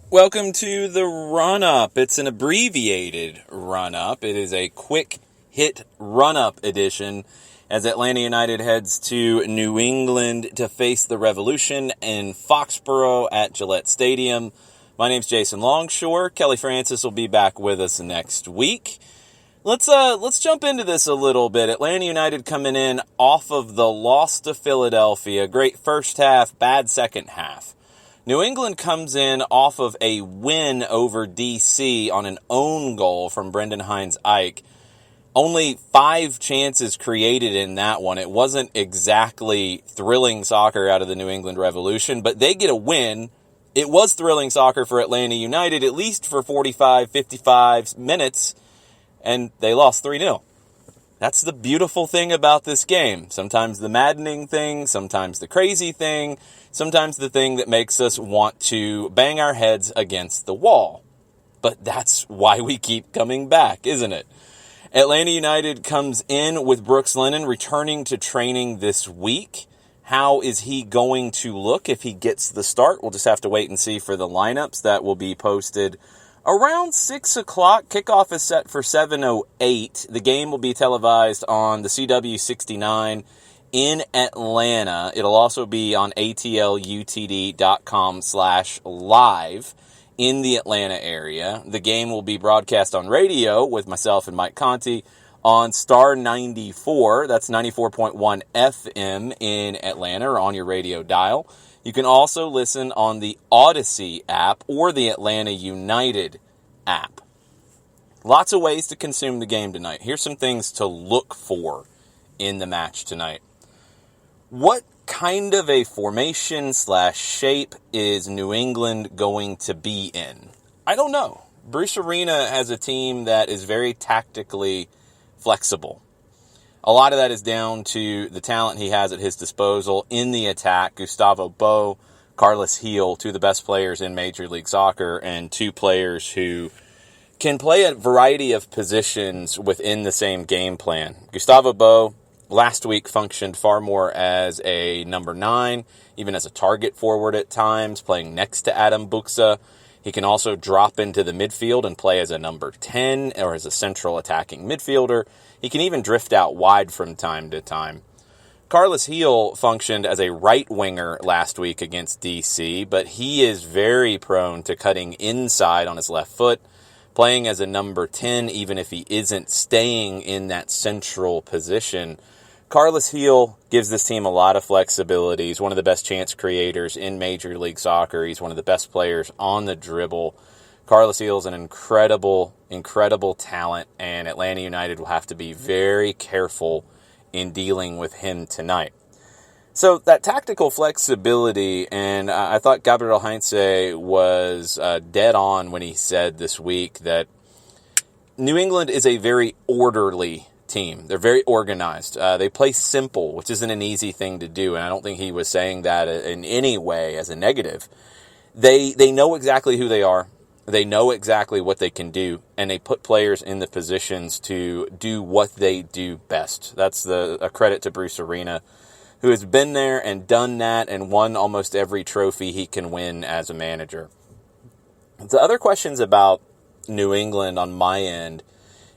Welcome to the run-up. It's an abbreviated run-up. It is a quick hit run-up edition as Atlanta United heads to New England to face the Revolution in Foxborough at Gillette Stadium. My name's Jason Longshore. Kelly Francis will be back with us next week. Let's jump into this a little bit. Atlanta United coming in off of the loss to Philadelphia. Great first half, bad second half. New England comes in off of a win over DC on an own goal from Brendan Hines-Ike. Only 5 chances created in that one. It wasn't exactly thrilling soccer out of the New England Revolution, but they get a win. It was thrilling soccer for Atlanta United, at least for 45, 55 minutes, and they lost 3-0. That's the beautiful thing about this game. Sometimes the maddening thing, sometimes the crazy thing, sometimes the thing that makes us want to bang our heads against the wall. But that's why we keep coming back, isn't it? Atlanta United comes in with Brooks Lennon returning to training this week. How is he going to look if he gets the start? We'll just have to wait and see for the lineups that will be posted around 6 o'clock. Kickoff is set for 7:08. The game will be televised on the CW69 in Atlanta. It'll also be on atlutd.com/live in the Atlanta area. The game will be broadcast on radio with myself and Mike Conti on Star 94. That's 94.1 FM in Atlanta, or on your radio dial. You can also listen on the Odyssey app or the Atlanta United app. Lots of ways to consume the game tonight. Here's some things to look for in the match tonight. What kind of a formation/shape is New England going to be in? I don't know. Bruce Arena has a team that is very tactically flexible. A lot of that is down to the talent he has at his disposal in the attack. Gustavo Bo, Carlos Gil, 2 of the best players in Major League Soccer, and 2 players who can play a variety of positions within the same game plan. Gustavo Bo last week functioned far more as a number 9, even as a target forward at times, playing next to Adam Buxa. He can also drop into the midfield and play as a number 10 or as a central attacking midfielder. He can even drift out wide from time to time. Carlos Gil functioned as a right winger last week against DC, but he is very prone to cutting inside on his left foot, playing as a number 10 even if he isn't staying in that central position. Carlos Gil gives this team a lot of flexibility. He's one of the best chance creators in Major League Soccer. He's one of the best players on the dribble. Carlos Gil is an incredible, incredible talent, and Atlanta United will have to be very careful in dealing with him tonight. So that tactical flexibility, and I thought Gabriel Heinze was dead on when he said this week that New England is a very orderly team. They're very organized. They play simple, which isn't an easy thing to do, and I don't think he was saying that in any way as a negative. They know exactly who they are. They know exactly what they can do, and they put players in the positions to do what they do best. That's a credit to Bruce Arena, who has been there and done that and won almost every trophy he can win as a manager. The other questions about New England on my end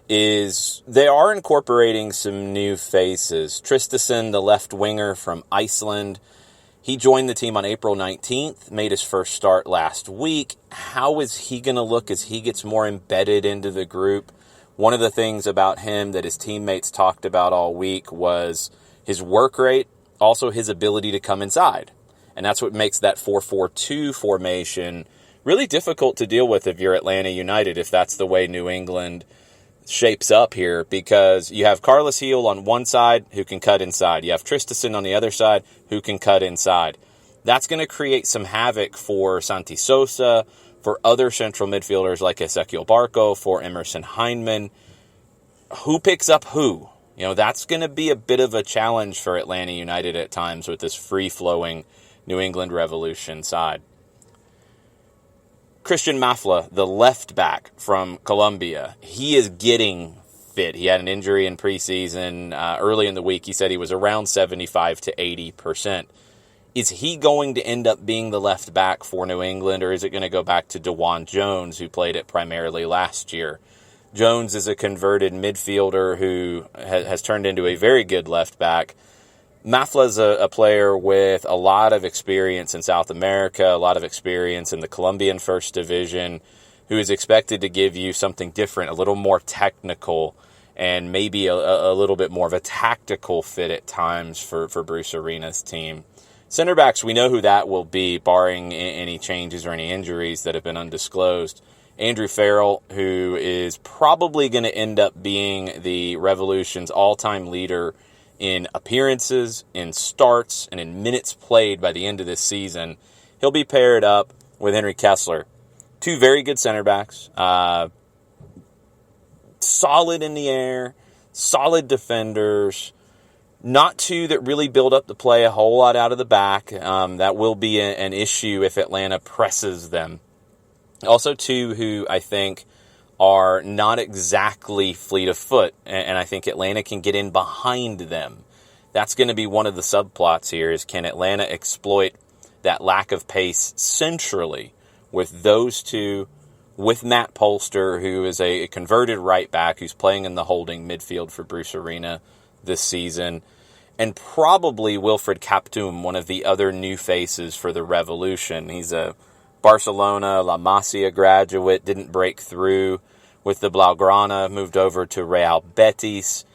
is they are incorporating some new faces. Traustason, the left winger from Iceland, he joined the team on April 19th, made his first start last week. How is he going to look as he gets more embedded into the group? One of the things about him that his teammates talked about all week was his work rate, also his ability to come inside. And that's what makes that 4-4-2 formation really difficult to deal with if you're Atlanta United, if that's the way New England shapes up here, because you have Carlos Gil on one side who can cut inside. You have Traustason on the other side who can cut inside. That's going to create some havoc for Santi Sosa, for other central midfielders like Ezequiel Barco, for Emerson Heineman. who picks up who? That's going to be a bit of a challenge for Atlanta United at times with this free-flowing New England Revolution side. Christian Mafla, the left back from Colombia, he is getting fit. He had an injury in preseason. Early in the week, he said he was around 75 to 80%. Is he going to end up being the left back for New England, or is it going to go back to DeJuan Jones, who played it primarily last year? Jones is a converted midfielder who has turned into a very good left back. Mafla's a player with a lot of experience in South America, a lot of experience in the Colombian First Division, who is expected to give you something different, a little more technical, and maybe a little bit more of a tactical fit at times for Bruce Arena's team. Center backs, we know who that will be, barring any changes or any injuries that have been undisclosed. Andrew Farrell, who is probably going to end up being the Revolution's all-time leader in appearances, in starts, and in minutes played by the end of this season. He'll be paired up with Henry Kessler. Two very good center backs. Solid in the air, solid defenders. Not two that really build up the play a whole lot out of the back. That will be an issue if Atlanta presses them. Also two who I think are not exactly fleet of foot, and I think Atlanta can get in behind them. That's going to be one of the subplots here, is can Atlanta exploit that lack of pace centrally with those two, with Matt Polster, who is a converted right back who's playing in the holding midfield for Bruce Arena this season, and probably Wilfred Kaptoum, one of the other new faces for the Revolution. He's a Barcelona, La Masia graduate, didn't break through with the Blaugrana, moved over to Real Betis,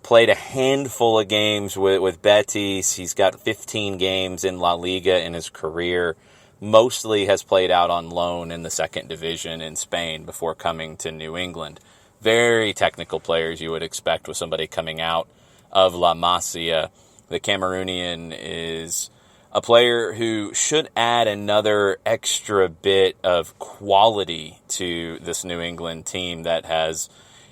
played a handful of games with Betis. He's got 15 games in La Liga in his career. Mostly has played out on loan in the second division in Spain before coming to New England. Very technical players you would expect with somebody coming out of La Masia. The Cameroonian is a player who should add another extra bit of quality to this New England team that has,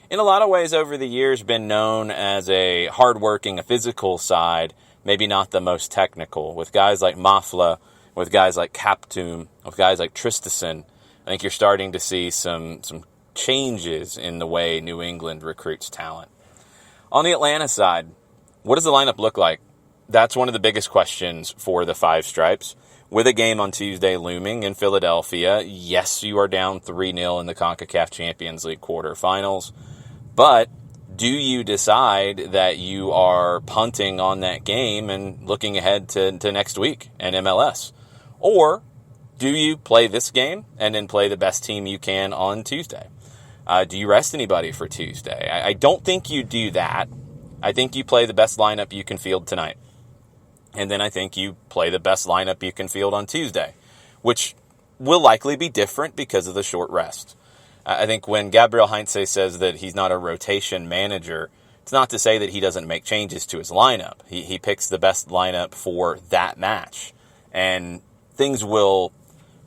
in a lot of ways over the years, been known as a hardworking, a physical side, maybe not the most technical. With guys like Mafla, with guys like Kaptoum, with guys like Tristison, I think you're starting to see some changes in the way New England recruits talent. On the Atlanta side, what does the lineup look like? That's one of the biggest questions for the Five Stripes. With a game on Tuesday looming in Philadelphia, yes, you are down 3-0 in the CONCACAF Champions League quarterfinals, but do you decide that you are punting on that game and looking ahead to next week and MLS? Or do you play this game and then play the best team you can on Tuesday? Do you rest anybody for Tuesday? I don't think you do that. I think you play the best lineup you can field tonight. And then I think you play the best lineup you can field on Tuesday, which will likely be different because of the short rest. I think when Gabriel Heinze says that he's not a rotation manager, it's not to say that he doesn't make changes to his lineup. He picks the best lineup for that match. And things will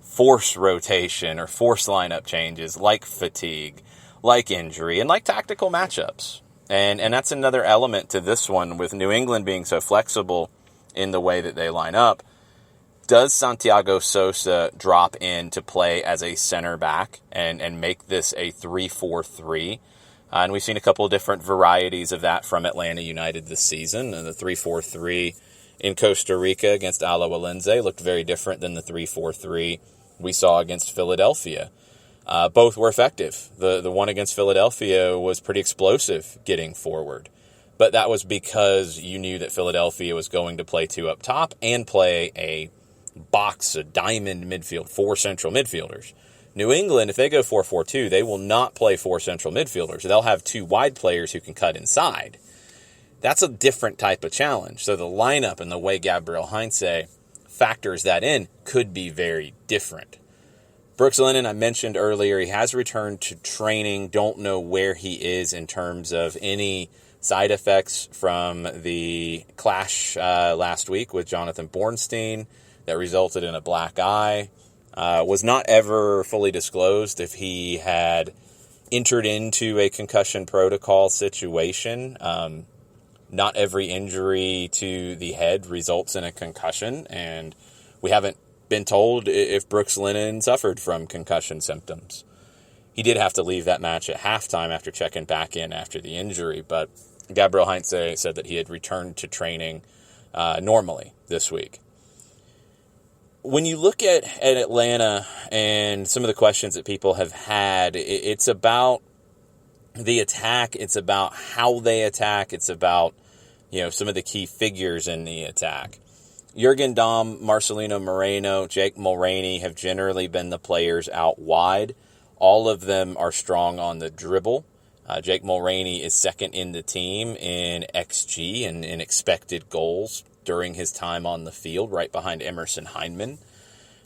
force rotation or force lineup changes like fatigue, like injury, and like tactical matchups. And that's another element to this one, with New England being so flexible in the way that they line up. Does Santiago Sosa drop in to play as a center back and make this a 3-4-3? And we've seen a couple of different varieties of that from Atlanta United this season. And the 3-4-3 in Costa Rica against Alo Alenze looked very different than the 3-4-3 we saw against Philadelphia. Both were effective. The one against Philadelphia was pretty explosive getting forward. But that was because you knew that Philadelphia was going to play two up top and play a diamond midfield, four central midfielders. New England, if they go 4-4-2, they will not play four central midfielders. They'll have two wide players who can cut inside. That's a different type of challenge. So the lineup and the way Gabriel Heinze factors that in could be very different. Brooks Lennon, I mentioned earlier, he has returned to training. Don't know where he is in terms of any side effects from the clash last week with Jonathan Bornstein that resulted in a black eye. Was not ever fully disclosed if he had entered into a concussion protocol situation. Not every injury to the head results in a concussion, and we haven't been told if Brooks Lennon suffered from concussion symptoms. He did have to leave that match at halftime after checking back in after the injury, but Gabriel Heinze said that he had returned to training normally this week. When you look at Atlanta and some of the questions that people have had, it's about the attack, it's about how they attack, it's about some of the key figures in the attack. Jurgen Damm, Marcelino Moreno, Jake Mulroney have generally been the players out wide. All of them are strong on the dribble. Jake Mulroney is second in the team in XG and in expected goals during his time on the field, right behind Emerson Hyndman.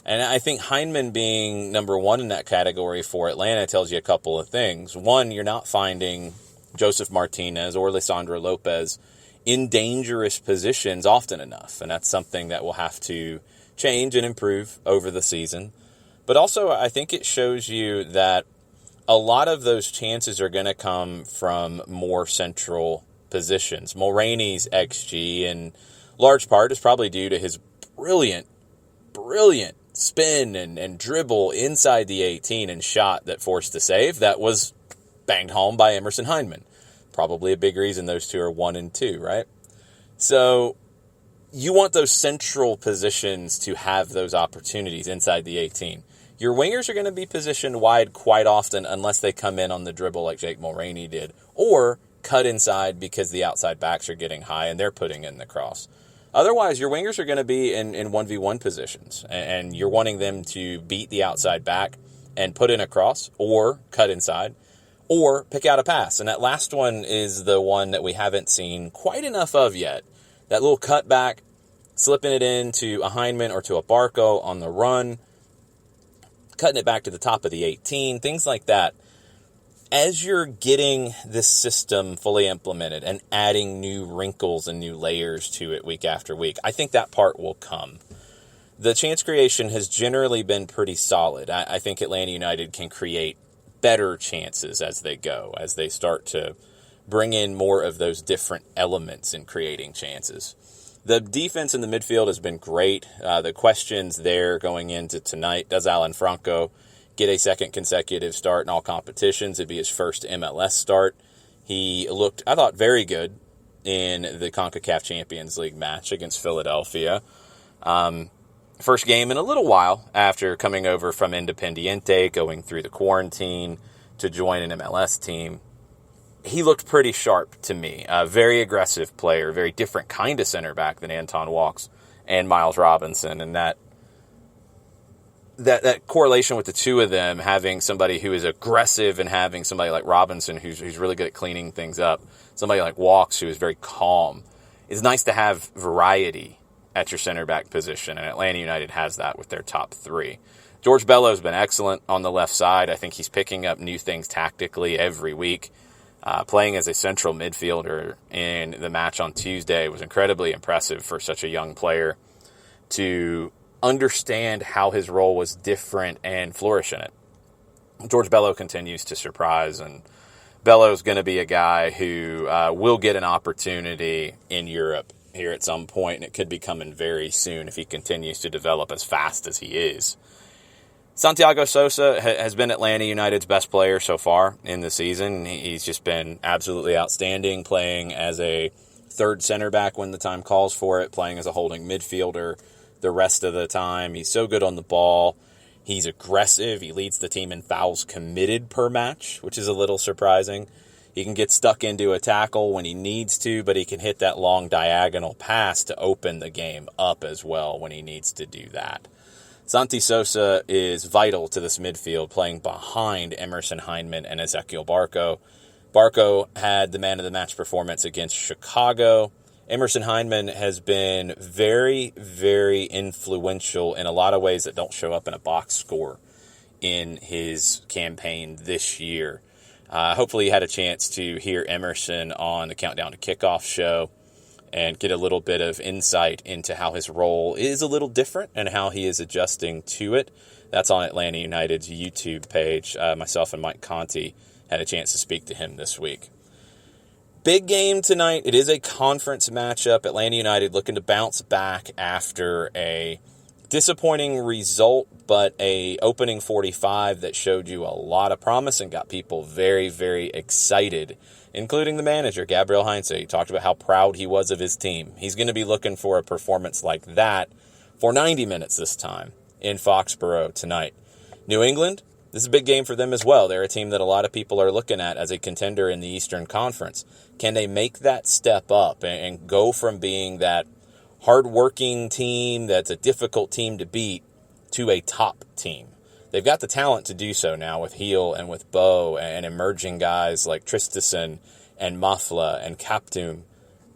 And I think Hyndman being number one in that category for Atlanta tells you a couple of things. One, you're not finding Joseph Martinez or Lisandro Lopez in dangerous positions often enough, and that's something that will have to change and improve over the season. But also, I think it shows you that a lot of those chances are going to come from more central positions. Mulroney's XG, in large part, is probably due to his brilliant spin and dribble inside the 18 and shot that forced a save that was banged home by Emerson Hyndman. Probably a big reason those two are 1 and 2, right? So you want those central positions to have those opportunities inside the 18. Your wingers are going to be positioned wide quite often unless they come in on the dribble like Jake Mulroney did, or cut inside because the outside backs are getting high and they're putting in the cross. Otherwise, your wingers are going to be in 1v1 positions, and you're wanting them to beat the outside back and put in a cross or cut inside or pick out a pass. And that last one is the one that we haven't seen quite enough of yet. That little cutback, slipping it into a Hyndman or to a Barco on the run, cutting it back to the top of the 18, things like that. As you're getting this system fully implemented and adding new wrinkles and new layers to it week after week, I think that part will come. The chance creation has generally been pretty solid. I think Atlanta United can create better chances as they go, as they start to bring in more of those different elements in creating chances. The defense in the midfield has been great. The questions there going into tonight, does Alan Franco get a second consecutive start in all competitions? It'd be his first MLS start. He looked, I thought, very good in the CONCACAF Champions League match against Philadelphia. First game in a little while after coming over from Independiente, going through the quarantine to join an MLS team. He looked pretty sharp to me. A very aggressive player, very different kind of center back than Anton Walkes and Miles Robinson. And that correlation with the two of them, having somebody who is aggressive and having somebody like Robinson who's really good at cleaning things up, somebody like Walkes who is very calm, it's nice to have variety at your center back position, and Atlanta United has that with their top three. George Bello's been excellent on the left side. I think he's picking up new things tactically every week. Playing as a central midfielder in the match on Tuesday was incredibly impressive for such a young player to understand how his role was different and flourish in it. George Bello continues to surprise, and Bello's going to be a guy who will get an opportunity in Europe here at some point, and it could be coming very soon if he continues to develop as fast as he is. Santiago Sosa has been Atlanta United's best player so far in the season. He's just been absolutely outstanding, playing as a third center back when the time calls for it, playing as a holding midfielder the rest of the time. He's so good on the ball. He's aggressive. He leads the team in fouls committed per match, which is a little surprising. He can get stuck into a tackle when he needs to, but he can hit that long diagonal pass to open the game up as well when he needs to do that. Santi Sosa is vital to this midfield, playing behind Emerson Hyndman and Ezequiel Barco. Barco had the man-of-the-match performance against Chicago. Emerson Hyndman has been very, very influential in a lot of ways that don't show up in a box score in his campaign this year. Hopefully you had a chance to hear Emerson on the Countdown to Kickoff show and get a little bit of insight into how his role is a little different and how he is adjusting to it. That's on Atlanta United's YouTube page. Myself and Mike Conti had a chance to speak to him this week. Big game tonight. It is a conference matchup. Atlanta United looking to bounce back after a disappointing result, but a opening 45 that showed you a lot of promise and got people very, very excited, including the manager, Gabriel Heinze. He talked about how proud he was of his team. He's going to be looking for a performance like that for 90 minutes this time in Foxborough tonight. New England, this is a big game for them as well. They're a team that a lot of people are looking at as a contender in the Eastern Conference. Can they make that step up and go from being that hard-working team that's a difficult team to beat to a top team? They've got the talent to do so now with Heel and with Bo and emerging guys like Tristison and Mafla and Kaptum.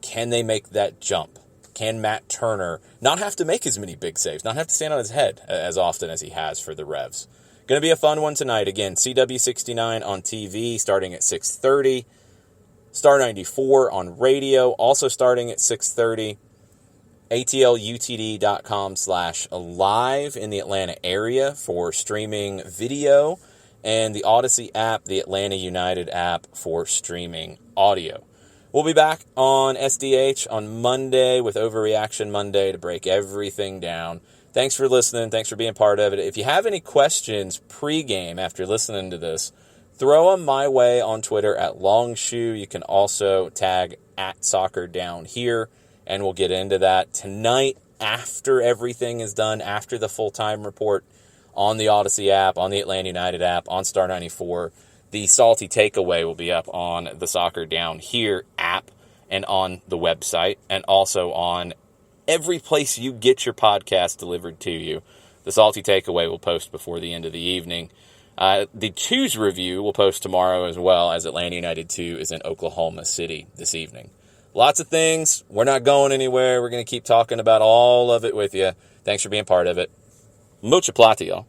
Can they make that jump? Can Matt Turner not have to make as many big saves, not have to stand on his head as often as he has for the Revs? Going to be a fun one tonight. Again, CW69 on TV starting at 6:30. Star 94 on radio also starting at 6:30. atlutd.com/live in the Atlanta area for streaming video, and the Odyssey app, the Atlanta United app for streaming audio. We'll be back on SDH on Monday with Overreaction Monday to break everything down. Thanks for listening. Thanks for being part of it. If you have any questions pregame after listening to this, throw them my way on Twitter at Longshoe. You can also tag at Soccer Down Here, and we'll get into that tonight after everything is done, after the full-time report on the Odyssey app, on the Atlanta United app, on Star 94. The Salty Takeaway will be up on the Soccer Down Here app and on the website, and also on every place you get your podcast delivered to you. The Salty Takeaway will post before the end of the evening. The 2's review will post tomorrow as well, as Atlanta United 2 is in Oklahoma City this evening. Lots of things. We're not going anywhere. We're going to keep talking about all of it with you. Thanks for being part of it. Mucha plata, y'all.